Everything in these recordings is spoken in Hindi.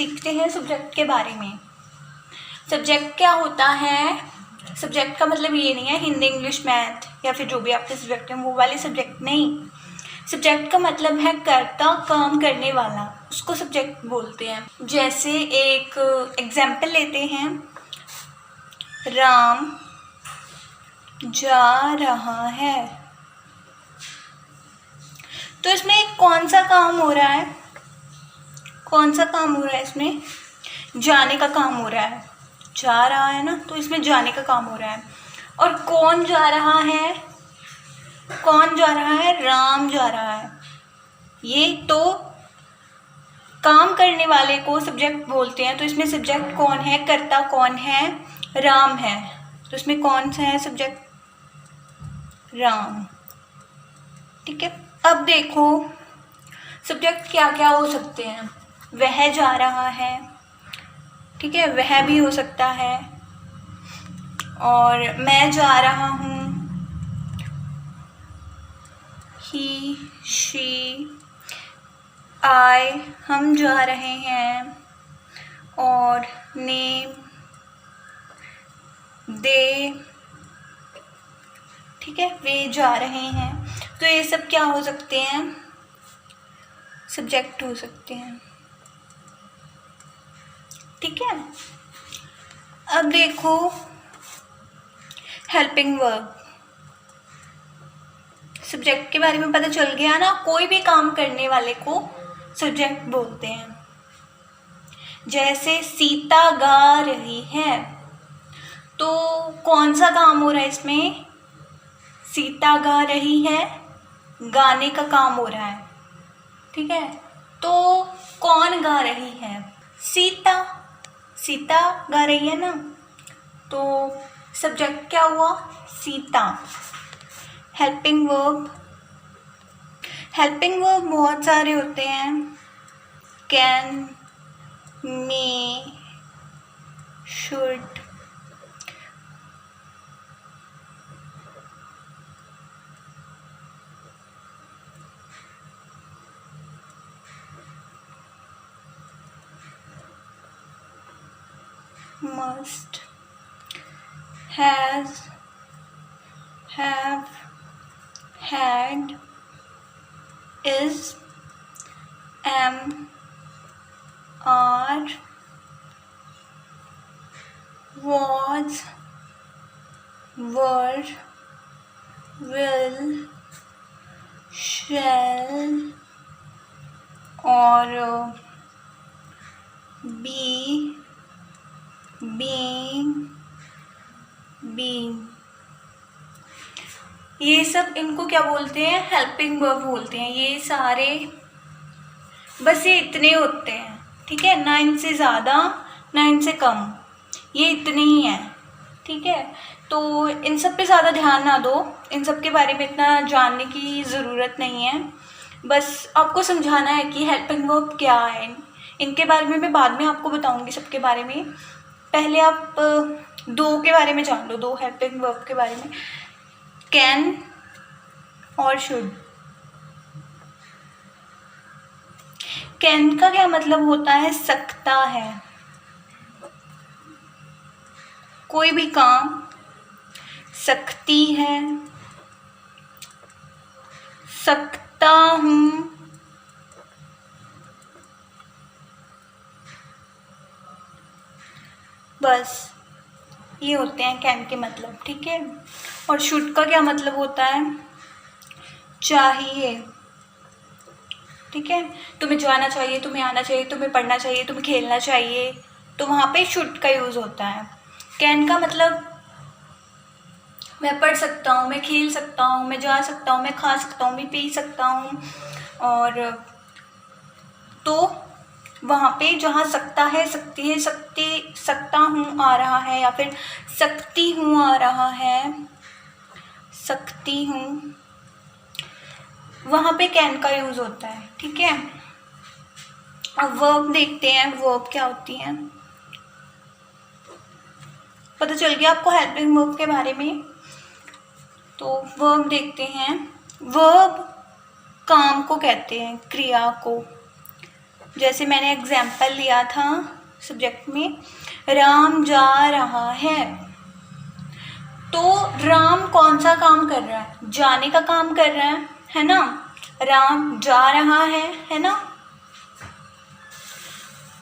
सीखते हैं सब्जेक्ट के बारे में। सब्जेक्ट क्या होता है? सब्जेक्ट का मतलब ये नहीं है हिंदी इंग्लिश मैथ या फिर जो भी आपके सब्जेक्ट हैं वो वाले सब्जेक्ट नहीं। सब्जेक्ट का मतलब है कर्ता, काम करने वाला, उसको सब्जेक्ट बोलते हैं। जैसे एक एग्जाम्पल लेते हैं, राम जा रहा है, तो इसमें कौन सा काम हो रहा है? कौन सा काम हो रहा है इसमें? जाने का काम हो रहा है। जा रहा है ना, तो इसमें जाने का काम हो रहा है। और कौन जा रहा है? कौन जा रहा है? राम जा रहा है। ये तो काम करने वाले को सब्जेक्ट बोलते हैं। तो इसमें सब्जेक्ट कौन है? कर्ता कौन है? राम है। तो इसमें कौन सा है सब्जेक्ट? राम। ठीक है। अब देखो सब्जेक्ट क्या क्या हो सकते हैं। वह जा रहा है, ठीक है, वह भी हो सकता है। और मैं जा रहा हूँ, ही, शी, आई, हम जा रहे हैं। और नेम, दे, ठीक है, वे जा रहे हैं। तो ये सब क्या हो सकते हैं? सब्जेक्ट हो सकते हैं। ठीक है। अब देखो हेल्पिंग वर्ब। सब्जेक्ट के बारे में पता चल गया ना। कोई भी काम करने वाले को सब्जेक्ट बोलते हैं। जैसे सीता गा रही है, तो कौन सा काम हो रहा है इसमें? सीता गा रही है, गाने का काम हो रहा है। ठीक है। तो कौन गा रही है? सीता। सीता गा रही है ना, तो सब्जेक्ट क्या हुआ? Sita. Helping verb. Helping verb बहुत सारे होते हैं। Can, may, should, must, has, have, had, is, am, are, was, were, will, shall और be, being, being। ये सब इनको क्या बोलते हैं? हेल्पिंग वर्ब बोलते हैं। ये सारे बस ये इतने होते हैं। ठीक है, ना इनसे ज़्यादा ना इनसे कम, ये इतने ही हैं। ठीक है, तो इन सब पे ज़्यादा ध्यान ना दो, इन सब के बारे में इतना जानने की ज़रूरत नहीं है। बस आपको समझाना है कि हेल्पिंग वर्ब क्या है। इनके बारे में मैं बाद में आपको बताऊंगी सबके बारे में। पहले आप दो के बारे में जान लो, दो हेल्पिंग वर्ब के बारे में, कैन और शुड। कैन का क्या मतलब होता है? सकता है। कोई भी काम सकती है, सकता हूँ, बस ये होते हैं कैन के मतलब। ठीक है। और शुड का क्या मतलब होता है? चाहिए। ठीक है, तुम्हें जाना चाहिए, तुम्हें आना चाहिए, तुम्हें पढ़ना चाहिए, तुम्हें खेलना चाहिए, तो वहाँ पे शुड का यूज़ होता है। कैन का मतलब मैं पढ़ सकता हूँ, मैं खेल सकता हूँ, मैं जा सकता हूँ, मैं खा सकता हूँ, मैं पी सकता हूँ। और तो वहाँ पे जहाँ सकता है, सकती है, सकता हूँ आ रहा है, या फिर सकती हूँ आ रहा है, सकती हूँ, वहाँ पे कैन का यूज़ होता है। ठीक है। अब वर्ब देखते हैं, वर्ब क्या होती हैं। पता चल गया आपको हेल्पिंग वर्ब के बारे में। तो वर्ब देखते हैं। वर्ब काम को कहते हैं, क्रिया को। जैसे मैंने एग्जाम्पल लिया था सब्जेक्ट में, राम जा रहा है, तो राम कौन सा काम कर रहा है? जाने का काम कर रहा है ना। राम जा रहा है ना,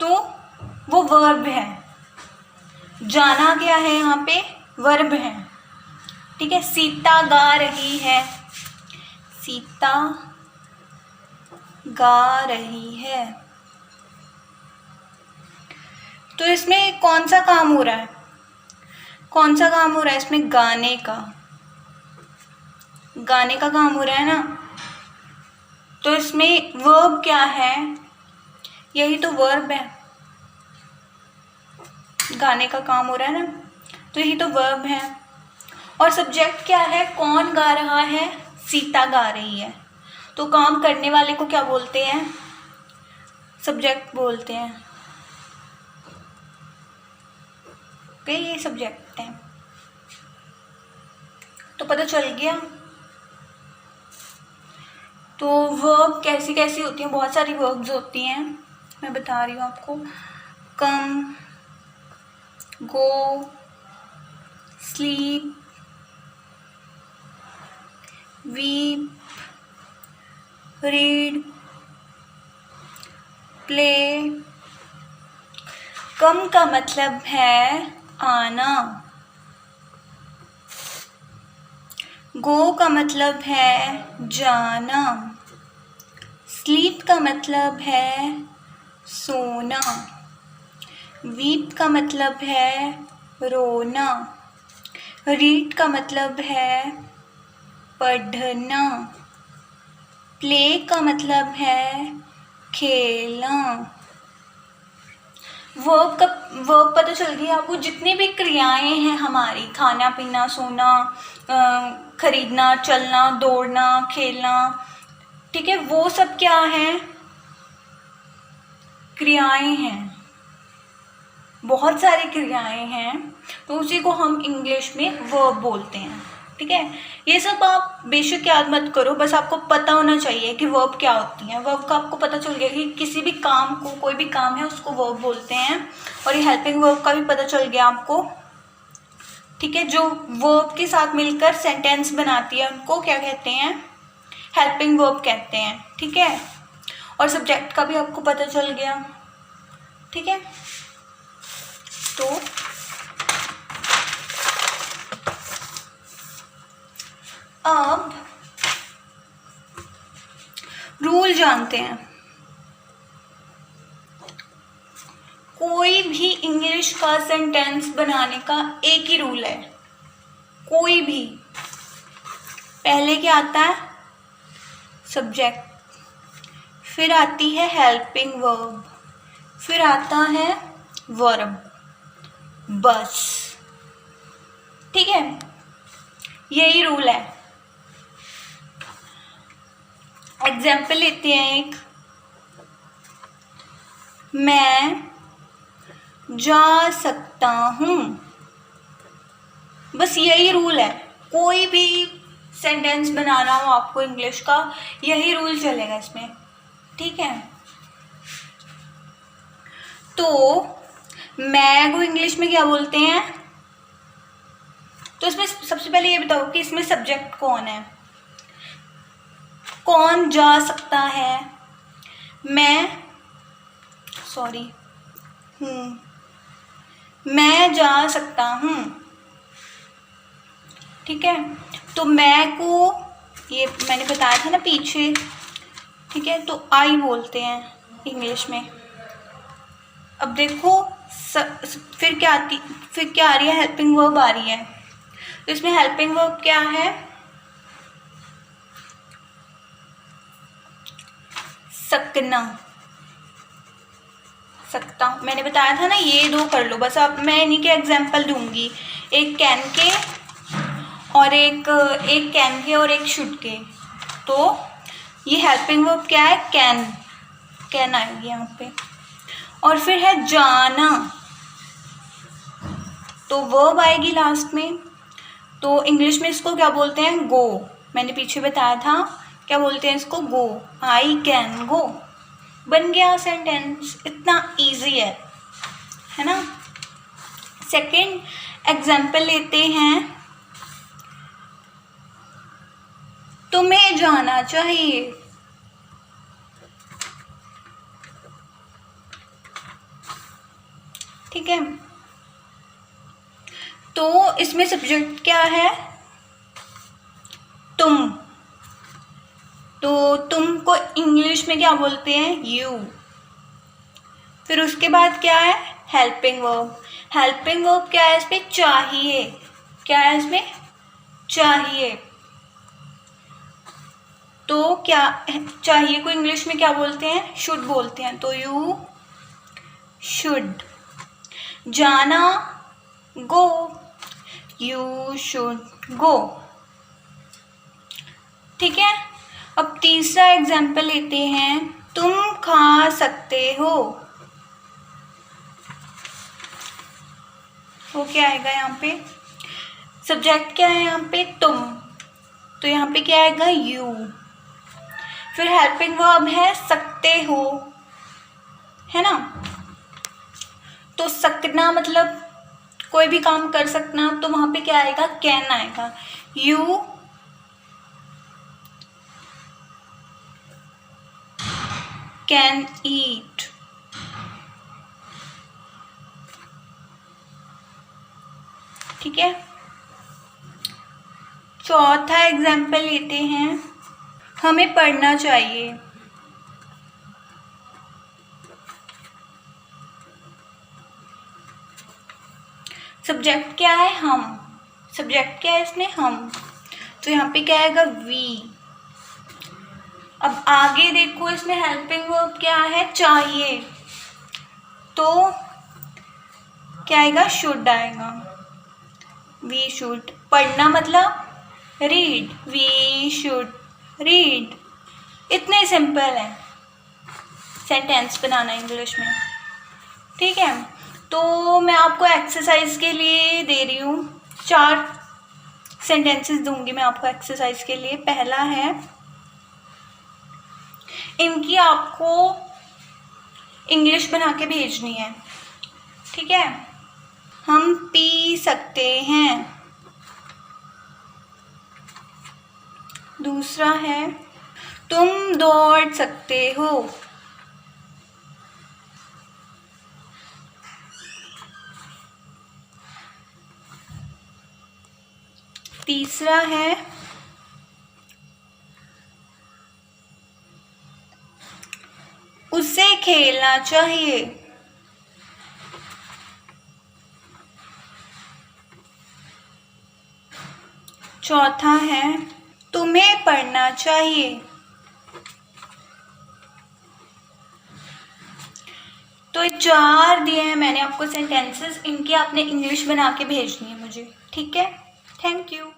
तो वो वर्ब है। जाना क्या है यहाँ पे? वर्ब है। ठीक है। सीता गा रही है, सीता गा रही है, तो इसमें कौन सा काम हो रहा है? कौन सा काम हो रहा है इसमें? गाने का, गाने का काम हो रहा है ना। तो इसमें वर्ब क्या है? यही तो वर्ब है, गाने का काम हो रहा है ना, तो यही तो वर्ब है। और सब्जेक्ट क्या है? कौन गा रहा है? सीता गा रही है। तो काम करने वाले को क्या बोलते हैं? सब्जेक्ट बोलते हैं। ओके, ये सब्जेक्ट है। तो पता चल गया। तो वर्ब कैसी कैसी होती हैं? बहुत सारी वर्ब्स होती हैं, मैं बता रही हूँ आपको। कम, गो, स्लीप, वीप, रीड, प्ले। कम का मतलब है आना, गो का मतलब है जाना, स्लीप का मतलब है सोना, वीप का मतलब है रोना, रीड का मतलब है पढ़ना, प्ले का मतलब है खेलना। वर्ब पता चल गई आपको। जितनी भी क्रियाएं हैं हमारी, खाना पीना, सोना, खरीदना, चलना, दौड़ना, खेलना, ठीक है, वो सब क्या है? क्रियाएं हैं। बहुत सारी क्रियाएं हैं, तो उसी को हम इंग्लिश में वर्ब बोलते हैं। ठीक है। ये सब आप बेशक याद मत करो, बस आपको पता होना चाहिए कि वर्ब क्या होती है। वर्ब का आपको पता चल गया कि किसी भी काम को, कोई भी काम है उसको वर्ब बोलते हैं। और ये हेल्पिंग वर्ब का भी पता चल गया आपको। ठीक है। जो वर्ब के साथ मिलकर सेंटेंस बनाती है उनको क्या कहते हैं? हेल्पिंग वर्ब कहते हैं। ठीक है। और सब्जेक्ट का भी आपको पता चल गया। ठीक है। तो अब रूल जानते हैं। कोई भी इंग्लिश का सेंटेंस बनाने का एक ही रूल है। कोई भी, पहले क्या आता है? सब्जेक्ट, फिर आती है हेल्पिंग वर्ब, फिर आता है वर्ब, बस। ठीक है, यही रूल है। एग्जाम्पल लेते हैं एक। मैं जा सकता हूँ, बस यही रूल है। कोई भी सेंटेंस बनाना हो आपको इंग्लिश का, यही रूल चलेगा इसमें। ठीक है। तो मैं को इंग्लिश में क्या बोलते हैं? तो इसमें सबसे पहले ये बताओ कि इसमें सब्जेक्ट कौन है? कौन जा सकता है? मैं जा सकता हूँ। ठीक है। तो मैं को, ये मैंने बताया था ना पीछे, ठीक है, तो आई बोलते हैं इंग्लिश में। अब देखो फिर क्या आ रही है? हेल्पिंग वर्ब आ रही है। तो इसमें हेल्पिंग वर्ब क्या है? सकना, सकता हूँ। मैंने बताया था ना, ये दो कर लो बस। अब मैं इन्हीं के एग्जाम्पल दूंगी, एक कैन के और एक कैन के और एक शुड के। तो ये हेल्पिंग वर्ब क्या है? कैन आएगी यहाँ पे। और फिर है जाना, तो वर्ब आएगी लास्ट में। तो इंग्लिश में इसको क्या बोलते हैं? गो। मैंने पीछे बताया था क्या बोलते हैं इसको? गो। I can go. बन गया सेंटेंस, इतना इजी है ना। सेकंड एग्जाम्पल लेते हैं, तुम्हें जाना चाहिए। ठीक है, तो इसमें सब्जेक्ट क्या है, तुम। तो तुम को इंग्लिश में क्या बोलते हैं, यू। फिर उसके बाद क्या है, हेल्पिंग वर्ब। हेल्पिंग वर्ब क्या है इसमें, चाहिए। क्या है इसमें, चाहिए। तो क्या चाहिए को इंग्लिश में क्या बोलते हैं, शुड बोलते हैं। तो यू शुड। जाना, गो, यू शुड गो। ठीक है, अब तीसरा एग्जाम्पल लेते हैं, तुम खा सकते हो। वो क्या आएगा यहाँ पे, सब्जेक्ट क्या है यहाँ पे, तुम। तो यहाँ पे क्या आएगा, यू। फिर हेल्पिंग वर्ब है सकते हो, है ना। तो सकना मतलब कोई भी काम कर सकना, तो वहां पे क्या आएगा, कैन आएगा। You can eat. ठीक है, चौथा एग्जाम्पल लेते हैं, हमें पढ़ना चाहिए। सब्जेक्ट क्या है, हम। सब्जेक्ट क्या है इसमें, हम। तो यहाँ पे क्या आएगा, वी। अब आगे देखो, इसमें हेल्पिंग वर्ब क्या है, चाहिए। तो क्या आएगा, शुड आएगा। We should. पढ़ना मतलब रीड, वी शुड रीड। इतने सिंपल है सेंटेंस बनाना इंग्लिश में। ठीक है, तो मैं आपको एक्सरसाइज के लिए दे रही हूँ, 4 सेंटेंसेस दूंगी मैं आपको एक्सरसाइज के लिए। पहला है, इनकी आपको इंग्लिश बना के भेजनी है। ठीक है, हम पी सकते हैं। दूसरा है, तुम दौड़ सकते हो। तीसरा है, उसे खेलना चाहिए। चौथा है, तुम्हें पढ़ना चाहिए। तो 4 दिए हैं मैंने आपको सेंटेंसेस, इनकी आपने इंग्लिश बना के भेजनी है मुझे। ठीक है, थैंक यू।